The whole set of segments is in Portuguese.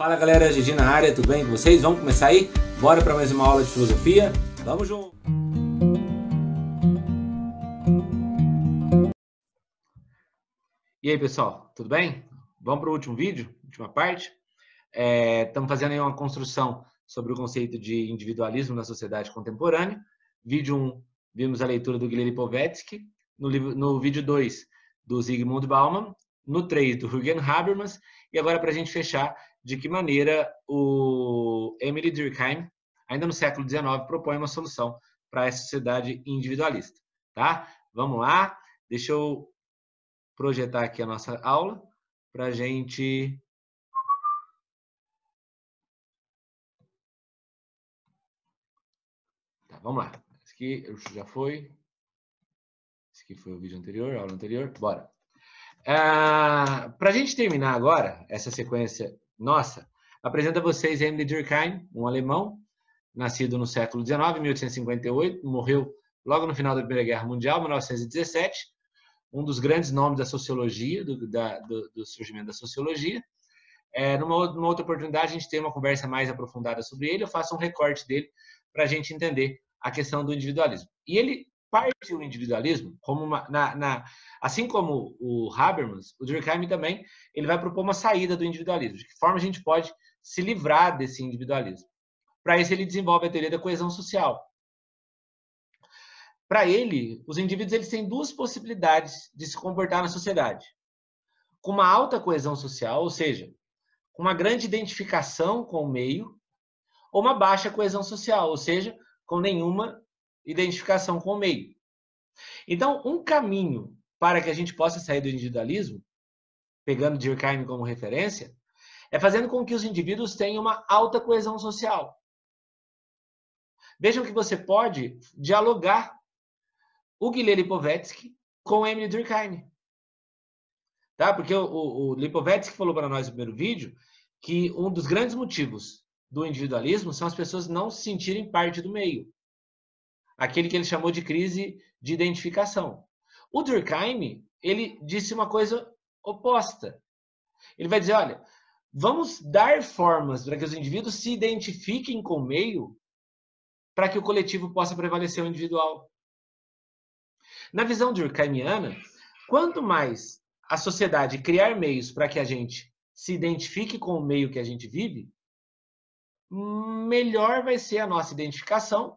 Fala galera, Gigi na área, tudo bem com vocês? Vamos começar aí? Bora para mais uma aula de filosofia? Vamos junto! E aí pessoal, tudo bem? Vamos para o último vídeo, última parte. Estamos fazendo aí uma construção sobre o conceito de individualismo na sociedade contemporânea. Vídeo 1, vimos a leitura do Guilherme Lipovetsky. No vídeo 2, do Zygmunt Bauman. No 3, do Jürgen Habermas. E agora, para a gente fechar, de que maneira o Emile Durkheim, ainda no século XIX, propõe uma solução para essa sociedade individualista. Tá? Vamos lá. Deixa eu projetar aqui a nossa aula para a gente... Tá, vamos lá. Esse aqui já foi. Esse aqui foi o vídeo anterior, a aula anterior. Bora. Para a gente terminar agora, essa sequência nossa, apresento a vocês Emile Durkheim, um alemão, nascido no século XIX, 1858, morreu logo no final da Primeira Guerra Mundial, 1917, um dos grandes nomes da sociologia, do surgimento da sociologia. Numa outra oportunidade, a gente tem uma conversa mais aprofundada sobre ele, eu faço um recorte dele para a gente entender a questão do individualismo. E ele parte o individualismo como assim como o Habermas, o Durkheim também, ele vai propor uma saída do individualismo. De que forma a gente pode se livrar desse individualismo? Para isso ele desenvolve a teoria da coesão social. Para ele, os indivíduos eles têm duas possibilidades de se comportar na sociedade. Com uma alta coesão social, ou seja, com uma grande identificação com o meio, ou uma baixa coesão social, ou seja, com nenhuma identificação com o meio. Então, um caminho para que a gente possa sair do individualismo, pegando Durkheim como referência, é fazendo com que os indivíduos tenham uma alta coesão social. Vejam que você pode dialogar o Guilherme Lipovetsky com o Emile Durkheim. Tá? Porque o Lipovetsky falou para nós no primeiro vídeo que um dos grandes motivos do individualismo são as pessoas não se sentirem parte do meio. Aquele que ele chamou de crise de identificação. O Durkheim, ele disse uma coisa oposta. Ele vai dizer, olha, vamos dar formas para que os indivíduos se identifiquem com o meio para que o coletivo possa prevalecer o individual. Na visão durkheimiana, quanto mais a sociedade criar meios para que a gente se identifique com o meio que a gente vive, melhor vai ser a nossa identificação.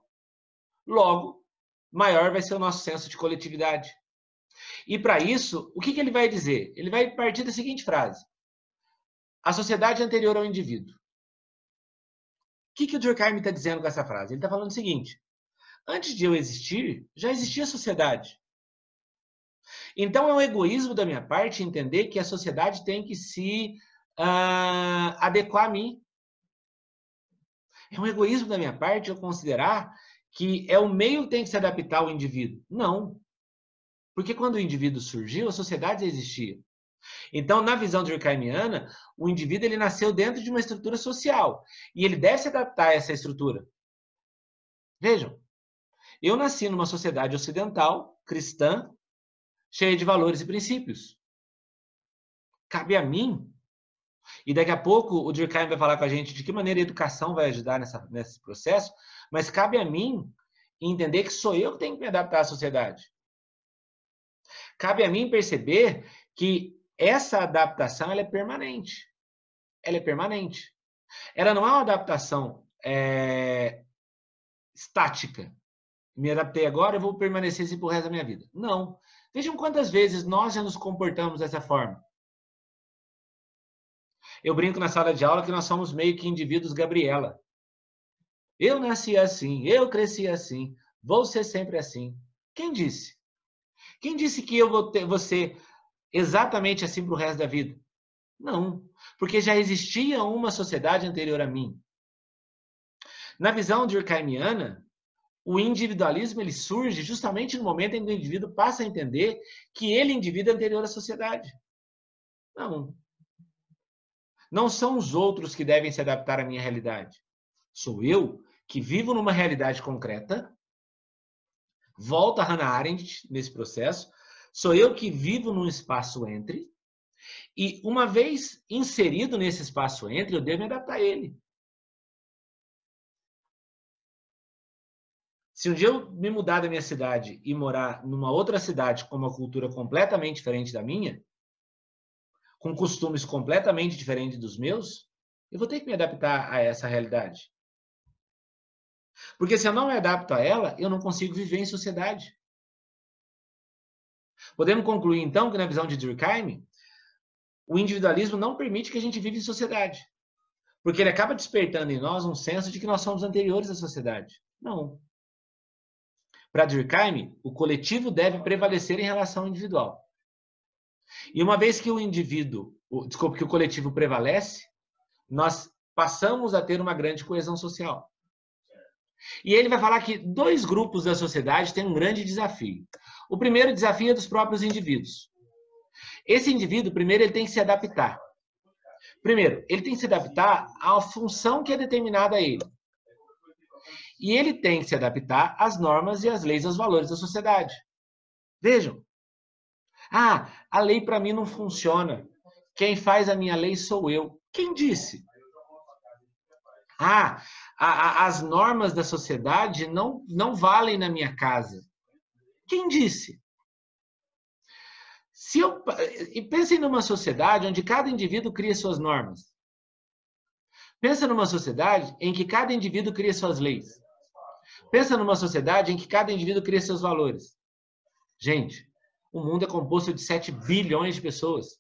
Logo, maior vai ser o nosso senso de coletividade. E para isso, o que ele vai dizer? Ele vai partir da seguinte frase. A sociedade anterior ao indivíduo. O que o Durkheim está dizendo com essa frase? Ele está falando o seguinte. Antes de eu existir, já existia a sociedade. Então é um egoísmo da minha parte entender que a sociedade tem que se adequar a mim. É um egoísmo da minha parte eu considerar que é o meio que tem que se adaptar ao indivíduo. Não. Porque quando o indivíduo surgiu, a sociedade já existia. Então, na visão durkheimiana, o indivíduo ele nasceu dentro de uma estrutura social. E ele deve se adaptar a essa estrutura. Vejam, eu nasci numa sociedade ocidental, cristã, cheia de valores e princípios. Cabe a mim, e daqui a pouco o Durkheim vai falar com a gente de que maneira a educação vai ajudar nesse processo, mas cabe a mim entender que sou eu que tenho que me adaptar à sociedade. Cabe a mim perceber que essa adaptação ela é permanente. Ela é permanente. Ela não é uma adaptação estática. Me adaptei agora, eu vou permanecer assim pro resto da minha vida. Não. Vejam quantas vezes nós já nos comportamos dessa forma. Eu brinco na sala de aula que nós somos meio que indivíduos Gabriela. Eu nasci assim, eu cresci assim, vou ser sempre assim. Quem disse? Quem disse que eu vou ser exatamente assim para o resto da vida? Não, porque já existia uma sociedade anterior a mim. Na visão durkheimiana, o individualismo ele surge justamente no momento em que o indivíduo passa a entender que ele, indivíduo, é anterior à sociedade. Não. Não são os outros que devem se adaptar à minha realidade. Sou eu que vivo numa realidade concreta. Volta a Hannah Arendt nesse processo. Sou eu que vivo num espaço entre. E uma vez inserido nesse espaço entre, eu devo me adaptar a ele. Se um dia eu me mudar da minha cidade e morar numa outra cidade com uma cultura completamente diferente da minha, com costumes completamente diferentes dos meus, eu vou ter que me adaptar a essa realidade. Porque se eu não me adapto a ela, eu não consigo viver em sociedade. Podemos concluir, então, que na visão de Durkheim, o individualismo não permite que a gente viva em sociedade. Porque ele acaba despertando em nós um senso de que nós somos anteriores à sociedade. Não. Para Durkheim, o coletivo deve prevalecer em relação ao individual. E uma vez que que o coletivo prevalece, nós passamos a ter uma grande coesão social. E ele vai falar que dois grupos da sociedade têm um grande desafio. O primeiro desafio é dos próprios indivíduos. Esse indivíduo, primeiro, ele tem que se adaptar. Primeiro, ele tem que se adaptar à função que é determinada a ele. E ele tem que se adaptar às normas e às leis, aos valores da sociedade. Vejam. A lei para mim não funciona. Quem faz a minha lei sou eu. Quem disse? As normas da sociedade não valem na minha casa. Quem disse? E pensem numa sociedade onde cada indivíduo cria suas normas. Pensa numa sociedade em que cada indivíduo cria suas leis. Pensa numa sociedade em que cada indivíduo cria seus valores. Gente, o mundo é composto de 7 bilhões de pessoas.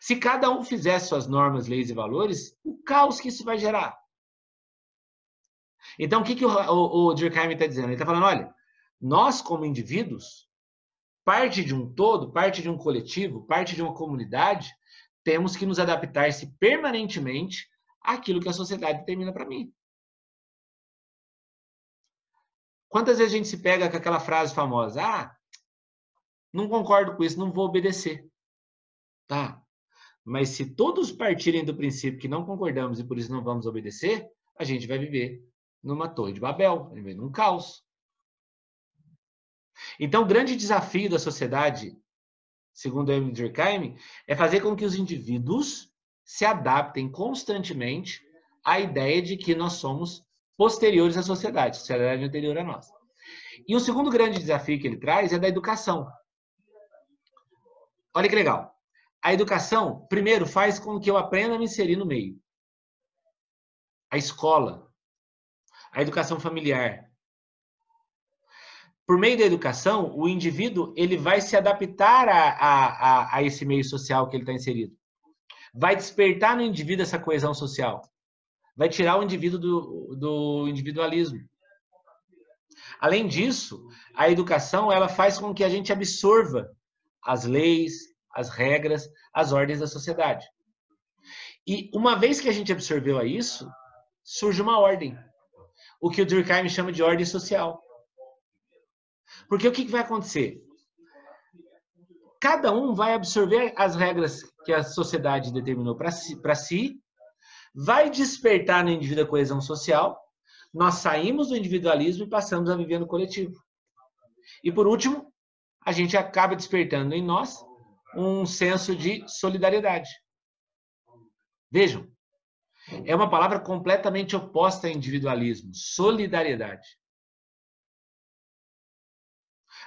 Se cada um fizesse suas normas, leis e valores, o caos que isso vai gerar. Então, o que o Durkheim está dizendo? Ele está falando, olha, nós como indivíduos, parte de um todo, parte de um coletivo, parte de uma comunidade, temos que nos adaptar-se permanentemente àquilo que a sociedade determina para mim. Quantas vezes a gente se pega com aquela frase famosa, não concordo com isso, não vou obedecer. Tá, mas se todos partirem do princípio que não concordamos e por isso não vamos obedecer, a gente vai viver numa torre de Babel, vai viver num caos. Então, o grande desafio da sociedade, segundo Emile Durkheim, é fazer com que os indivíduos se adaptem constantemente à ideia de que nós somos posteriores à sociedade, a sociedade é anterior a nós. E o segundo grande desafio que ele traz é da educação. Olha que legal. A educação, primeiro, faz com que eu aprenda a me inserir no meio. A escola, a educação familiar. Por meio da educação, o indivíduo ele vai se adaptar a esse meio social que ele está inserido. Vai despertar no indivíduo essa coesão social. Vai tirar o indivíduo do individualismo. Além disso, a educação ela faz com que a gente absorva as leis, as regras, as ordens da sociedade. E uma vez que a gente absorveu a isso, surge uma ordem. O que o Durkheim chama de ordem social. Porque o que vai acontecer? Cada um vai absorver as regras que a sociedade determinou para si, vai despertar no indivíduo a coesão social, nós saímos do individualismo e passamos a viver no coletivo. E por último, a gente acaba despertando em nós um senso de solidariedade. Vejam, é uma palavra completamente oposta ao individualismo, solidariedade.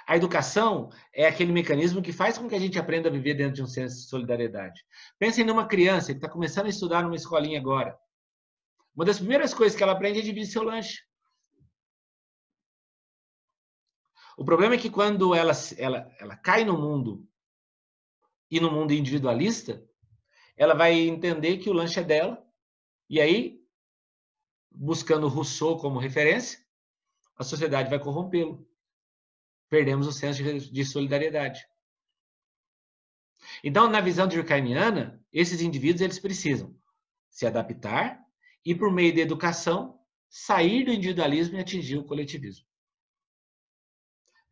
A educação é aquele mecanismo que faz com que a gente aprenda a viver dentro de um senso de solidariedade. Pensem numa criança que está começando a estudar numa escolinha agora. Uma das primeiras coisas que ela aprende é dividir seu lanche. O problema é que quando ela cai no mundo e no mundo individualista, ela vai entender que o lanche é dela. E aí, buscando Rousseau como referência, a sociedade vai corrompê-lo. Perdemos o senso de solidariedade. Então, na visão durkheimiana, esses indivíduos eles precisam se adaptar e, por meio da educação, sair do individualismo e atingir o coletivismo.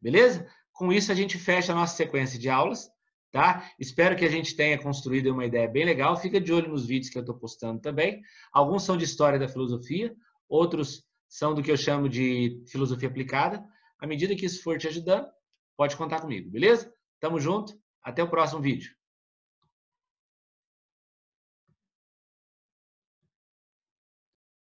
Beleza? Com isso, a gente fecha a nossa sequência de aulas. Tá? Espero que a gente tenha construído uma ideia bem legal. Fica de olho nos vídeos que eu estou postando também. Alguns são de história da filosofia, outros são do que eu chamo de filosofia aplicada. À medida que isso for te ajudando, pode contar comigo, beleza? Tamo junto, até o próximo vídeo.